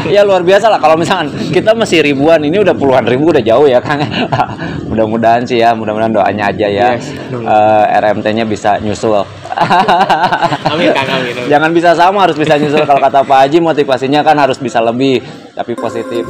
Ya luar biasa lah kalau misalkan kita masih ribuan, ini udah puluhan ribu, udah jauh ya Kang. Mudah-mudahan sih ya, mudah-mudahan doanya aja ya. Yes, RMT-nya bisa nyusul. Amin Kang, amin. Jangan bisa sama, harus bisa nyusul. Kalau kata Pak Haji, motivasinya kan harus bisa lebih, tapi positif.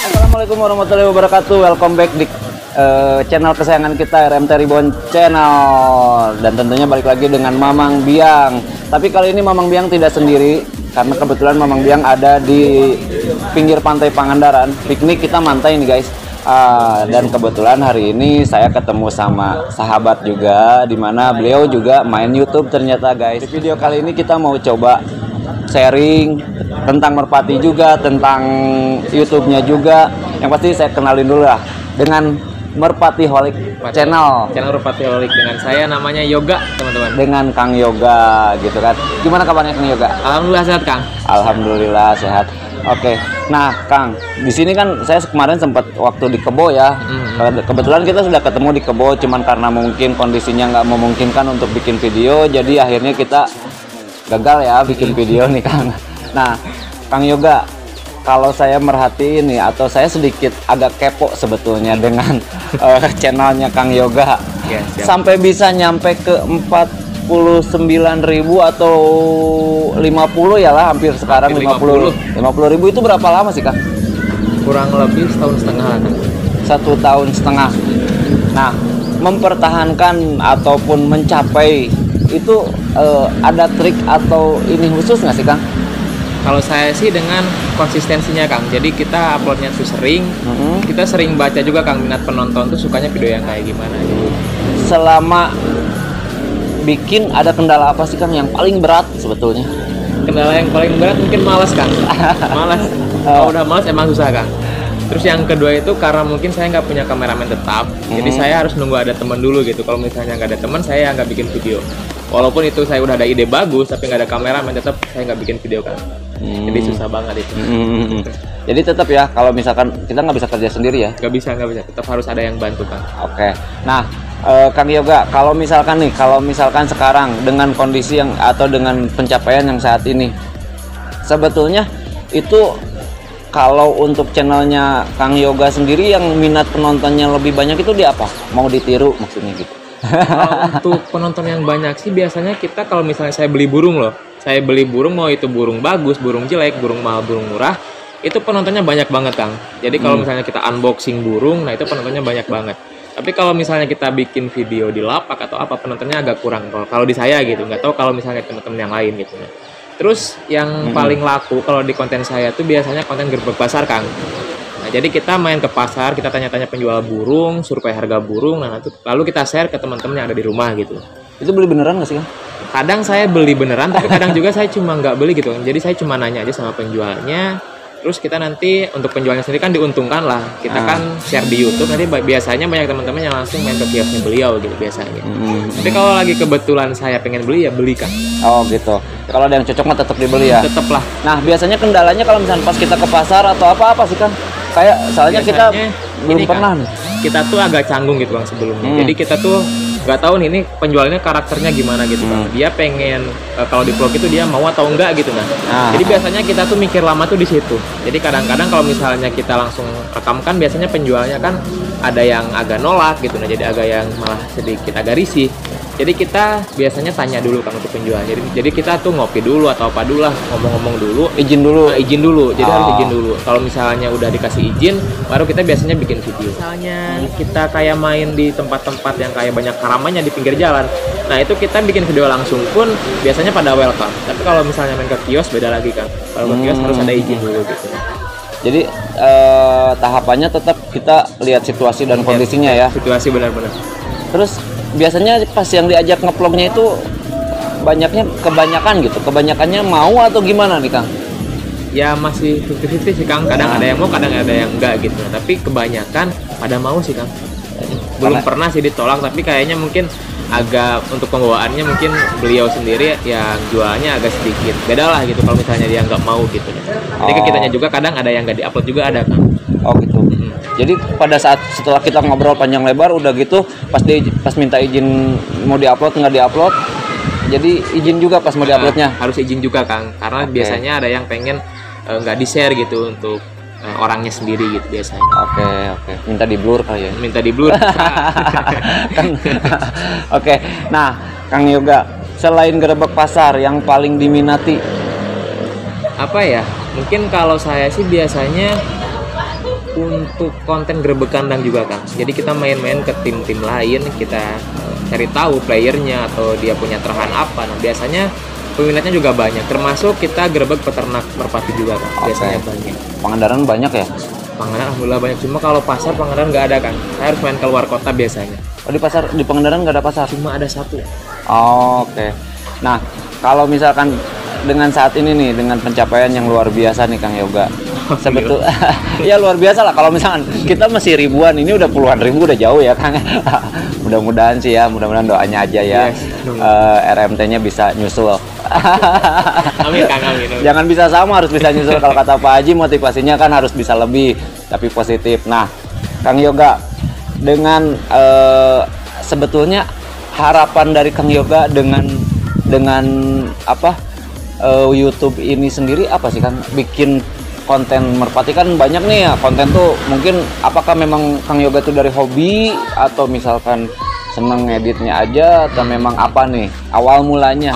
Assalamualaikum warahmatullahi wabarakatuh. Welcome back di channel kesayangan kita, RMT Reborn Channel. Dan tentunya balik lagi dengan Mamang Biang. Tapi kali ini Mamang Biang tidak sendiri, karena kebetulan Mamang Biang ada di pinggir pantai Pangandaran. Piknik kita mantai nih guys. Dan kebetulan hari ini saya ketemu sama sahabat juga, dimana beliau juga main YouTube ternyata guys. Di video kali ini kita mau coba sharing tentang merpati juga, tentang YouTube-nya juga. Yang pasti saya kenalin dulu lah dengan Merpatiholic Channel. Channel Merpatiholic dengan saya namanya Yoga, teman-teman. Dengan Kang Yoga gitu kan. Gimana kabarnya Kang Yoga? Alhamdulillah sehat, Kang. Alhamdulillah sehat. Oke. Nah, Kang, di sini kan saya kemarin sempat waktu di kebo ya. Kebetulan kita sudah ketemu di kebo, cuman karena mungkin kondisinya nggak memungkinkan untuk bikin video, jadi akhirnya kita gagal ya bikin video nih Kang. Nah, Kang Yoga, kalau saya merhatiin nih, atau saya sedikit agak kepo sebetulnya dengan channelnya Kang Yoga, sampai bisa nyampe ke 49.000 atau 50 ya lah, hampir sekarang 50.000 itu berapa lama sih Kang? Kurang lebih setahun setengah Kang. 1 tahun setengah. Nah, mempertahankan ataupun mencapai itu ada trik atau ini khusus nggak sih Kang? Kalau saya sih dengan konsistensinya Kang. Jadi kita uploadnya tuh sering, kita sering baca juga Kang, minat penonton tuh sukanya video yang kayak gimana gitu. Selama bikin ada kendala apa sih Kang yang paling berat sebetulnya? Kendala yang paling berat mungkin malas Kang. Malas. Kalau udah malas emang susah Kang. Terus yang kedua itu karena mungkin saya nggak punya kameramen tetap, jadi saya harus nunggu ada teman dulu gitu. Kalau misalnya nggak ada teman, saya nggak bikin video. Walaupun itu saya udah ada ide bagus, tapi nggak ada kameramen, tetap saya nggak bikin video Kang. Jadi susah banget itu. Jadi tetap ya, kalau misalkan kita nggak bisa kerja sendiri ya? Nggak bisa. Tetap harus ada yang bantu Kang. Oke. Nah, Kang Yoga, kalau misalkan sekarang dengan kondisi yang atau dengan pencapaian yang saat ini, sebetulnya itu kalau untuk channelnya Kang Yoga sendiri yang minat penontonnya lebih banyak itu di apa? Mau ditiru maksudnya gitu? Untuk penonton yang banyak sih biasanya kita kalau misalnya saya beli burung loh. Saya beli burung, mau itu burung bagus, burung jelek, burung mahal, burung murah, itu penontonnya banyak banget Kang. Jadi kalau misalnya kita unboxing burung, nah itu penontonnya banyak banget. Tapi kalau misalnya kita bikin video di lapak atau apa, penontonnya agak kurang kalau di saya gitu. Nggak tahu kalau misalnya teman-teman yang lain gitu. Terus yang paling laku kalau di konten saya tuh biasanya konten gerbek pasar Kang. Nah, jadi kita main ke pasar, kita tanya-tanya penjual burung, survei harga burung, nah lalu kita share ke teman-teman yang ada di rumah gitu. Itu beli beneran nggak sih Kang? Kadang saya beli beneran, tapi kadang juga saya cuma nggak beli gitu. Jadi saya cuma nanya aja sama penjualnya. Terus kita nanti untuk penjualnya sendiri kan diuntungkan lah. Kita kan share di YouTube, nanti biasanya banyak teman-teman yang langsung main ke kiosnya beliau gitu biasanya. Tapi kalau lagi kebetulan saya pengen beli ya beli Kang. Oh gitu. Kalau ada yang cocok mah tetap dibeli ya? Tetep lah. Nah biasanya kendalanya kalau misalnya pas kita ke pasar atau apa sih Kang? Kayak soalnya biasanya kita belum pernah nih. Kita tuh agak canggung gitu Bang sebelumnya. Jadi kita tuh nggak tahu nih ini penjualnya karakternya gimana gitu kan. Dia pengen kalau di vlog itu dia mau atau enggak gitu. Jadi biasanya kita tuh mikir lama tuh di situ. Jadi kadang-kadang kalau misalnya kita langsung rekam kan biasanya penjualnya kan ada yang agak nolak gitu. Nah, jadi agak yang malah sedikit agak risih. Jadi kita biasanya tanya dulu kan untuk penjual. Jadi kita tuh ngopi dulu atau apa dulu lah, ngomong-ngomong dulu, izin dulu. Izin dulu. Jadi harus izin dulu. Kalau misalnya udah dikasih izin, baru kita biasanya bikin video. Misalnya kita kayak main di tempat-tempat yang kayak banyak halamannya di pinggir jalan. Nah, itu kita bikin video langsung pun biasanya pada welcome. Tapi kalau misalnya main ke kios beda lagi kan. Kalau ke kios harus ada izin dulu gitu. Jadi tahapannya tetap kita lihat situasi dan kondisinya ya. Situasi benar-benar. Terus biasanya pas yang diajak ngevlognya itu kebanyakannya mau atau gimana nih Kang? Ya masih 50-50 sih Kang, kadang ada yang mau, kadang ada yang enggak gitu. Tapi kebanyakan pada mau sih Kang. Belum pernah sih ditolak, tapi kayaknya mungkin agak untuk pembawaannya mungkin beliau sendiri yang jualnya agak sedikit beda lah gitu kalau misalnya dia nggak mau gitu. Jadi ke kitanya juga kadang ada yang nggak diupload juga ada Kang. Oh gitu. Jadi pada saat setelah kita ngobrol panjang lebar udah gitu pas minta izin mau diupload nggak diupload, jadi izin juga pas mau diuploadnya. Harus izin juga Kang, karena biasanya ada yang pengen nggak di share gitu untuk orangnya sendiri gitu biasanya. Oke. Minta di blur kali ya. Minta di blur. Oke. Nah, Kang Yoga, selain gerebek pasar yang paling diminati apa ya? Mungkin kalau saya sih biasanya untuk konten gerebek kandang juga Kang. Jadi kita main-main ke tim-tim lain, kita cari tahu playernya atau dia punya terahan apa. Nah, biasanya peminatnya juga banyak, termasuk kita gerebek peternak merpati juga Kang. Biasanya banyak. Pangandaran banyak ya? Pangandaran alhamdulillah banyak, cuma kalau pasar Pangandaran nggak ada Kang. Saya harus main keluar kota biasanya. Oh, di Pangandaran nggak ada pasar? Cuma ada satu. Oh, oke. Nah, kalau misalkan dengan saat ini nih, dengan pencapaian yang luar biasa nih Kang Yoga, sebetulnya ya luar biasa lah. Kalau misalkan kita masih ribuan, ini udah puluhan ribu, udah jauh ya Kang. Mudah-mudahan sih ya, mudah-mudahan doanya aja ya. Yes. RMT-nya bisa nyusul. Amin Kang, amin. Jangan bisa sama, harus bisa nyusul. Kalau kata Pak Haji, motivasinya kan harus bisa lebih, tapi positif. Nah, Kang Yoga, dengan sebetulnya harapan dari Kang Yoga dengan YouTube ini sendiri apa sih Kang? Bikin konten merpati kan banyak nih ya, konten tuh mungkin apakah memang Kang Yoga tuh dari hobi atau misalkan seneng ngeditnya aja atau memang apa nih awal mulanya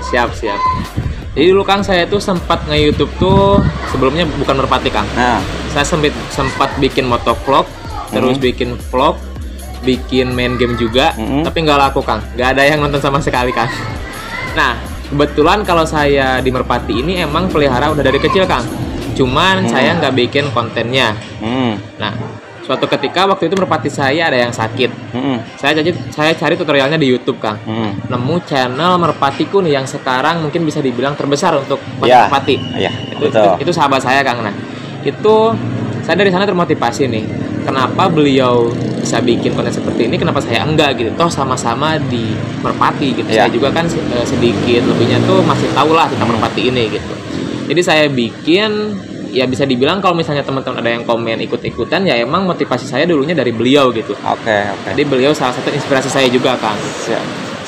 siap. Jadi dulu Kang saya tuh sempat nge-YouTube tuh sebelumnya bukan merpati Kang. Nah, saya sempat bikin motovlog, terus bikin vlog, bikin main game juga, tapi nggak laku Kang, nggak ada yang nonton sama sekali Kang. Nah, kebetulan kalau saya di merpati ini emang pelihara udah dari kecil Kang, cuman saya nggak bikin kontennya. Nah, suatu ketika waktu itu merpati saya ada yang sakit. Saya cari tutorialnya di YouTube Kang. Nemu channel merpatiku nih yang sekarang mungkin bisa dibilang terbesar untuk merpati. Itu sahabat saya Kang. Nah, itu saya dari sana termotivasi nih. Kenapa beliau bisa bikin konten seperti ini? Kenapa saya enggak gitu? Toh sama-sama di merpati gitu. Saya juga kan sedikit lebihnya tuh masih tahu lah tentang merpati ini gitu. Jadi saya bikin. Ya bisa dibilang kalau misalnya teman-teman ada yang komen ikut-ikutan, ya emang motivasi saya dulunya dari beliau gitu. Oke. Jadi beliau salah satu inspirasi saya juga Kang.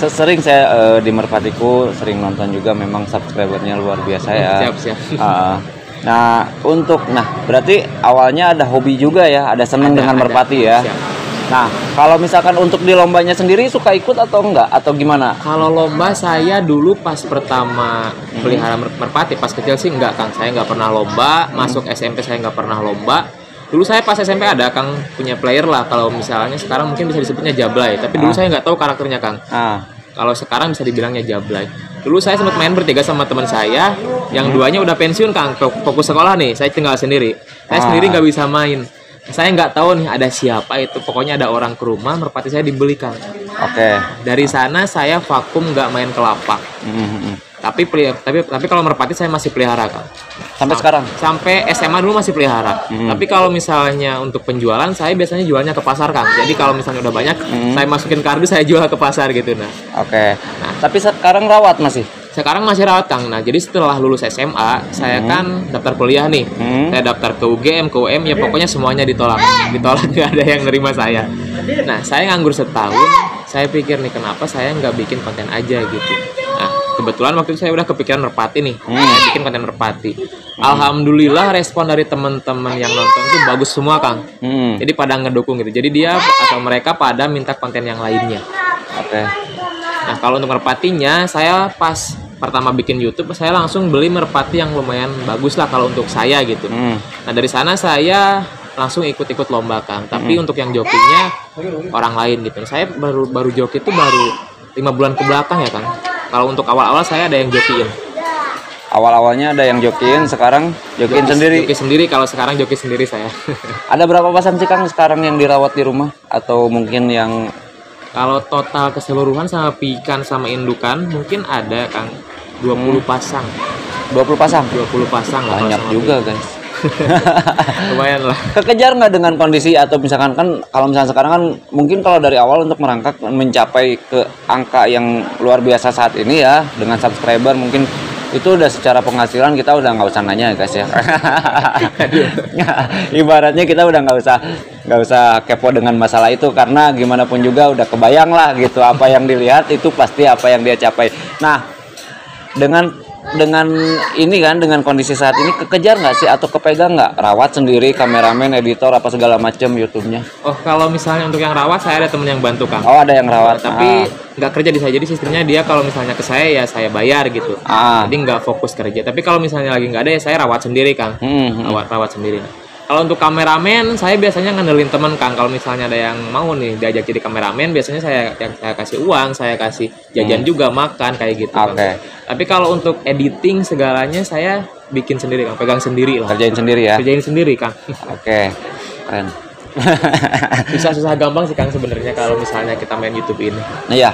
Sering saya di merpatiku sering nonton juga, memang subscribernya luar biasa ya. Siap. Nah berarti awalnya ada hobi juga ya, ada senang dengan merpati ya. Siap. Nah, kalau misalkan untuk di lombanya sendiri suka ikut atau enggak? Atau gimana? Kalau lomba saya dulu pas pertama pelihara merpati, pas kecil sih enggak Kang. Saya enggak pernah lomba, masuk SMP saya enggak pernah lomba. Dulu saya pas SMP ada Kang punya player lah. Kalau misalnya sekarang mungkin bisa disebutnya Jablay. Tapi dulu saya nggak tahu karakternya Kang. Kalau sekarang bisa dibilangnya Jablay. Dulu saya sempat main bertiga sama teman saya. Yang duanya udah pensiun Kang, fokus sekolah nih. Saya tinggal sendiri. Saya sendiri nggak bisa main. Saya nggak tahu nih ada siapa itu, pokoknya ada orang ke rumah, merpati saya dibelikan. Dari sana saya vakum, nggak main ke lapak. Tapi kalau merpati saya masih pelihara Kang. Sampai sekarang? Sampai SMA dulu masih pelihara. Tapi kalau misalnya untuk penjualan saya biasanya jualnya ke pasar Kang. Jadi kalau misalnya udah banyak, saya masukin kardus, saya jual ke pasar gitu. Nah. Nah, tapi sekarang rawat masih? Sekarang masih rawat Kang. Nah, jadi setelah lulus SMA, saya kan daftar kuliah nih. Saya daftar ke UGM, ke UM, ya pokoknya semuanya ditolak. Nggak ada yang nerima saya. Nah, saya nganggur setahun, saya pikir nih kenapa saya nggak bikin konten aja gitu. Nah, kebetulan waktu itu saya udah kepikiran merpati nih, saya bikin konten merpati. Alhamdulillah respon dari teman-teman yang nonton itu bagus semua, Kang. Jadi pada ngedukung gitu. Jadi dia atau mereka pada minta konten yang lainnya. Oke. Nah, kalau untuk merpatinya, saya pas pertama bikin YouTube, saya langsung beli merpati yang lumayan bagus lah kalau untuk saya gitu. Nah, dari sana saya langsung ikut-ikut lomba, Kang. Tapi untuk yang jokinya orang lain gitu. Saya baru joki itu baru 5 bulan ke belakang ya, Kang. Kalau untuk awal-awal saya ada yang jokiin. Awal-awalnya ada yang jokiin, sekarang jokiin sendiri. Joki sendiri, kalau sekarang joki sendiri saya. Ada berapa pasang sih Kang sekarang yang dirawat di rumah? Atau mungkin yang Kalau total keseluruhan sama pikan sama indukan mungkin ada, Kang, 20 pasang. 20 pasang? 20 pasang lah. Banyak juga guys. Lumayan lah. Kekejar nggak dengan kondisi atau misalkan kan kalau misalnya sekarang kan mungkin kalau dari awal untuk merangkak mencapai ke angka yang luar biasa saat ini ya dengan subscriber mungkin itu udah secara penghasilan kita udah nggak usah nanya guys ya. Ibaratnya kita udah nggak usah kepo dengan masalah itu karena gimana pun juga udah kebayang lah gitu apa yang dilihat itu pasti apa yang dia capai. Nah dengan ini kan dengan kondisi saat ini kekejar nggak sih atau kepegang nggak rawat sendiri kameramen editor apa segala macam YouTube-nya? Oh, kalau misalnya untuk yang rawat saya ada temen yang bantu, Kang. Oh, ada yang rawat. Tapi nggak kerja di saya, jadi sistemnya dia kalau misalnya ke saya ya saya bayar gitu. Jadi nggak fokus kerja. Tapi kalau misalnya lagi nggak ada ya saya rawat sendiri, Kang. Rawat sendiri. Kalau untuk kameramen saya biasanya ngandelin teman, Kang. Kalau misalnya ada yang mau nih diajak jadi kameramen, biasanya saya kasih uang, saya kasih jajan juga, makan kayak gitu. Oke. Tapi kalau untuk editing segalanya saya bikin sendiri, Kang. Pegang sendiri lah. Kerjain sendiri ya. Kerjain sendiri, Kang. Oke. Keren. Susah gampang sih, Kang, sebenarnya kalau misalnya kita main YouTube ini. Nah ya,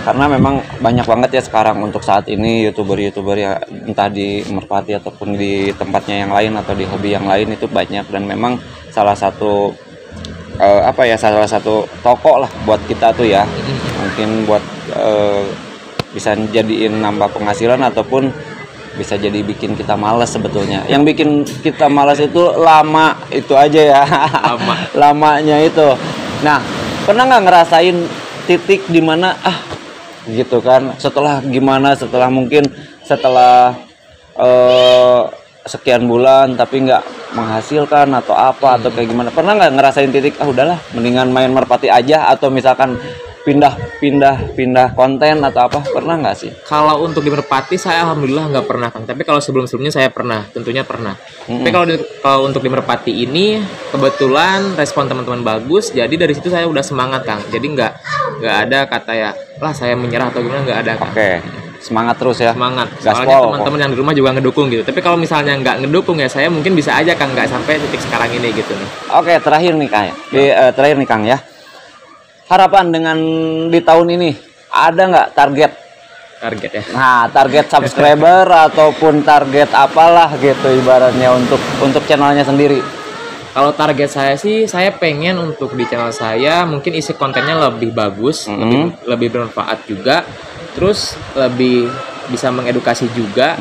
karena memang banyak banget ya sekarang untuk saat ini youtuber ya entah di Merpati ataupun di tempatnya yang lain atau di hobi yang lain itu banyak dan memang salah satu salah satu toko lah buat kita tuh ya mungkin buat bisa jadiin nambah penghasilan ataupun bisa jadi bikin kita malas sebetulnya. Yang bikin kita malas itu lama itu aja ya. Lamanya itu. Nah, pernah nggak ngerasain titik dimana gitu kan setelah mungkin setelah sekian bulan tapi nggak menghasilkan atau apa atau kayak gimana, pernah nggak ngerasain titik udahlah mendingan main Merpati aja atau misalkan pindah konten atau apa, pernah nggak sih? Kalau untuk di Merpati saya alhamdulillah nggak pernah, Kang. Tapi kalau sebelumnya saya pernah, tentunya pernah. Tapi kalau untuk di Merpati ini kebetulan respon teman-teman bagus, jadi dari situ saya udah semangat, Kang. Jadi nggak ada kata ya lah saya menyerah atau gimana, nggak ada, Kang. Oke. Semangat terus ya. Semangat. Gaspol, soalnya teman-teman yang di rumah juga ngedukung gitu. Tapi kalau misalnya nggak ngedukung ya saya mungkin bisa aja, Kang, nggak sampai titik sekarang ini gitu nih. Oke, terakhir nih Kang. Terakhir nih Kang ya. Harapan dengan di tahun ini ada nggak target ya? Nah, target subscriber ataupun target apalah gitu ibaratnya untuk channelnya sendiri. Kalau target saya sih, saya pengen untuk di channel saya mungkin isi kontennya lebih bagus, lebih bermanfaat juga, terus lebih bisa mengedukasi juga.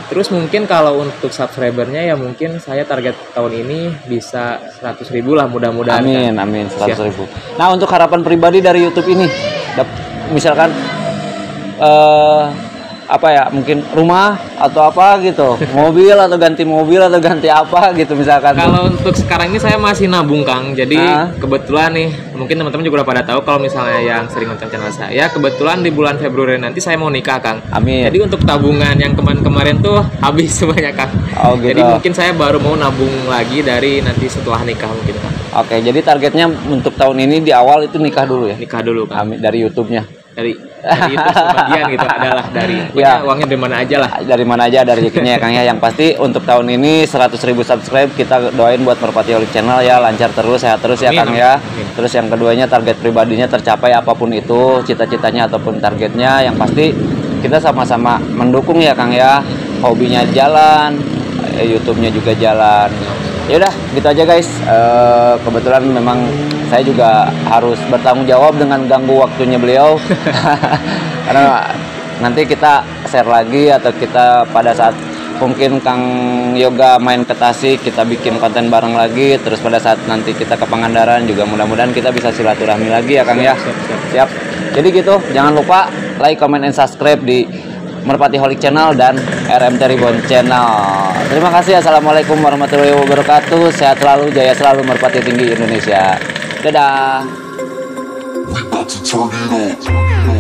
Terus mungkin kalau untuk subscribernya ya mungkin saya target tahun ini bisa 100.000 lah mudah-mudahan. Amin 100.000. Nah, untuk harapan pribadi dari YouTube ini misalkan mungkin rumah atau apa gitu, mobil atau ganti mobil atau ganti apa gitu misalkan. Kalau untuk sekarang ini saya masih nabung, Kang. Jadi kebetulan nih mungkin teman-teman juga udah pada tahu kalau misalnya yang sering nonton channel saya, kebetulan di bulan Februari nanti saya mau nikah, Kang. Amin. Jadi untuk tabungan yang kemarin tuh habis semuanya, Kang. Oh, gitu. Jadi mungkin saya baru mau nabung lagi dari nanti setelah nikah mungkin, Kang. Oke, jadi targetnya untuk tahun ini di awal itu nikah dulu ya? Nikah dulu, Kang. Amin, dari YouTube-nya. Dari itu sebagian gitu adalah dari ya, uangnya dari mana aja lah. Dari mana aja ada rezekinya ya, Kang ya. Yang pasti untuk tahun ini 100.000 subscribe kita doain buat Merpati Olive Channel ya, lancar terus, sehat terus ya, Kang ya. Terus yang keduanya target pribadinya tercapai apapun itu, cita-citanya ataupun targetnya, yang pasti kita sama-sama mendukung ya, Kang ya. Hobinya jalan, YouTube-nya juga jalan. Ya udah, gitu aja guys. Kebetulan memang saya juga harus bertanggung jawab dengan ganggu waktunya beliau. Karena nanti kita share lagi atau kita pada saat mungkin Kang Yoga main ke Tasik, kita bikin konten bareng lagi. Terus pada saat nanti kita ke Pangandaran juga mudah-mudahan kita bisa silaturahmi lagi ya Kang ya. Siap. Jadi gitu, jangan lupa like, comment, and subscribe di Merpati Holic Channel dan RMT Reborn Channel. Terima kasih. Assalamualaikum warahmatullahi wabarakatuh. Sehat selalu, jaya selalu, Merpati tinggi Indonesia. Dadah. We about to turn it up.